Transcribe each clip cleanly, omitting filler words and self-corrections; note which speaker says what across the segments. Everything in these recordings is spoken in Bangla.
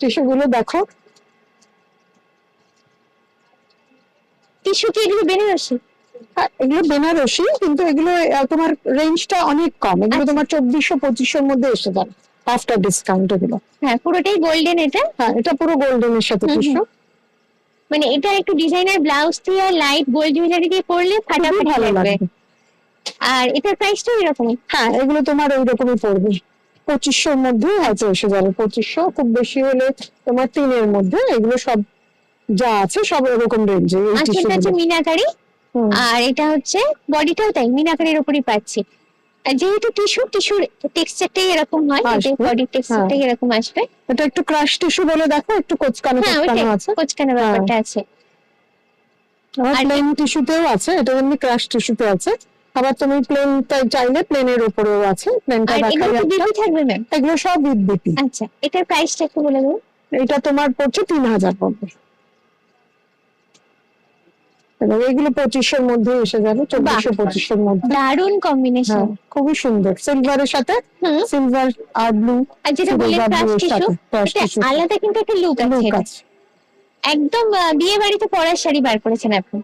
Speaker 1: টিস্যু গুলো দেখো,
Speaker 2: টিস্যু কি এগুলো বেনারসি?
Speaker 1: হ্যাঁ, এগুলো বেনারসি, কিন্তু এগুলো তোমার রেঞ্জটা অনেক কম, এগুলো
Speaker 2: আচ্ছা।
Speaker 1: তোমার 2400-2500 মধ্যে এসে যাবে আফটার ডিসকাউন্ট এগুলো।
Speaker 2: হ্যাঁ, পুরোটাই গোল্ডেন এটা।
Speaker 1: হ্যাঁ, এটা পুরো গোল্ডেনের সাথে টিস্যু,
Speaker 2: মানে এটা একটু ডিজাইনার ব্লাউজ দিয়ে লাইট গোল্ড জুয়েলারি দিয়ে পরলে
Speaker 1: খুবই
Speaker 2: ফাটাফাটি
Speaker 1: ভালো
Speaker 2: লাগবে।
Speaker 1: লাগবে।
Speaker 2: আর এটার প্রাইসটা এরকমই।
Speaker 1: হ্যাঁ, এগুলো তোমার ওই রকমই পড়বে, 2500-র মধ্যে হয়তো এসে যাবে, 2500 খুব বেশি হলে তোমার 3-এর মধ্যে, এগুলো সব যা আছে সব এরকম রেঞ্জে। এই
Speaker 2: আচ্ছা, এটা হচ্ছে
Speaker 1: টিস্যুগুলো
Speaker 2: মিনাকারি, আর এটা হচ্ছে বডিটাও তাই মিনাকারির উপরই পাচ্ছি। আর যেহেতু টিস্যুর টেক্সচারটাই এরকম হয়,
Speaker 1: আসবে।
Speaker 2: বডির টেক্সচারটাই এরকম আসবে।
Speaker 1: এটা একটু ক্রাশ টিস্যু বলে দেখো, একটু কোচকানো
Speaker 2: হ্যাঁ,
Speaker 1: কোচকানো
Speaker 2: ওইটাই
Speaker 1: আছে,
Speaker 2: কোচকানো ব্যাপারটা আছে।
Speaker 1: আবার
Speaker 2: আর
Speaker 1: প্লেন টিস্যুতেও আছে, এটা এমনি ক্রাশ টিস্যুতে আছে, আবার তুমি প্লেন চাইলে প্লেনের উপরেও আছে, প্লেনটা
Speaker 2: আর
Speaker 1: দেখাই
Speaker 2: এগুলো কি
Speaker 1: একটা।
Speaker 2: বিপি থাকবে ম্যাম?
Speaker 1: এগুলো সব উইথ বিপি।
Speaker 2: আচ্ছা, এটার প্রাইসটা একটু বলে দেবো।
Speaker 1: এটা তোমার পড়ছে 3000 পড়বে, এবং এগুলো 2500-র মধ্যে এসে যাবে, 2400-2500-র মধ্যে।
Speaker 2: দারুণ কম্বিনেশন।
Speaker 1: হ্যাঁ, খুবই সুন্দর, সিলভারের সাথে, সিলভার আর ব্লু,
Speaker 2: আর যেটা বললেন ক্রাশ টিস্যু, এটা আলাদা কিন্তু একটা লুক আছে
Speaker 1: লুক
Speaker 2: এটা।
Speaker 1: আছে।
Speaker 2: একদম বিয়ে বাড়িতে পরার শাড়ি বার করেছেন আপনি।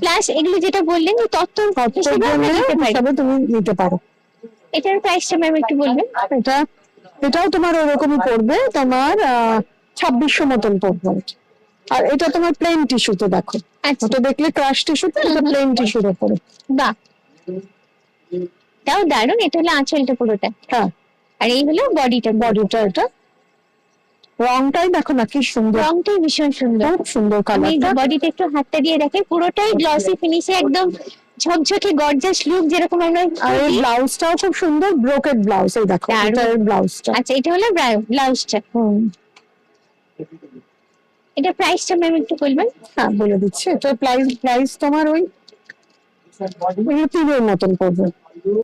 Speaker 2: প্লাস এগুলো যেটা বললেন যে তত্ত্ব হিসেবে আমরা নিতে পারি।
Speaker 1: হিসাবে তুমি নিতে পারো।
Speaker 2: এটার প্রাইসটা ম্যাম একটু বলবেন।
Speaker 1: এটাও তোমার ওরকমই পড়বে, তোমার 2600 মতন পড়বে। আর এটা তোমার প্লেন টিস্যুতে দেখো,
Speaker 2: আচ্ছা।
Speaker 1: ওটা দেখলে ক্রাশ টিস্যুতে, এটা প্লেন টিস্যুর উপরে।
Speaker 2: বাহ, তাও দারুণ। এটা হলো আঁচলটা পুরোটা,
Speaker 1: হ্যাঁ,
Speaker 2: আর এই হলো বডিটা।
Speaker 1: এটা রংটাই দেখো না কি সুন্দর,
Speaker 2: রংটাই ভীষণ সুন্দর,
Speaker 1: খুব সুন্দর
Speaker 2: আমি
Speaker 1: কালারটা।
Speaker 2: বডিতে একটু হাতটা দিয়ে দেখে, পুরোটাই গ্লসি ফিনিশে, একদম ঝকঝকে গর্জাস লুক যেরকম আমরা।
Speaker 1: আর এই ব্লাউজটাও খুব সুন্দর, ব্রোকেড ব্লাউজ, এই দেখো এটা এর ব্লাউজটা।
Speaker 2: আচ্ছা, এটা হলো ব্লাউজটা। এটা প্রাইসটা ম্যাম একটু বলবেন।
Speaker 1: হ্যাঁ, বলে দিচ্ছি, এটা প্রাইস তোমার ওই 3-এর মতন পড়বে।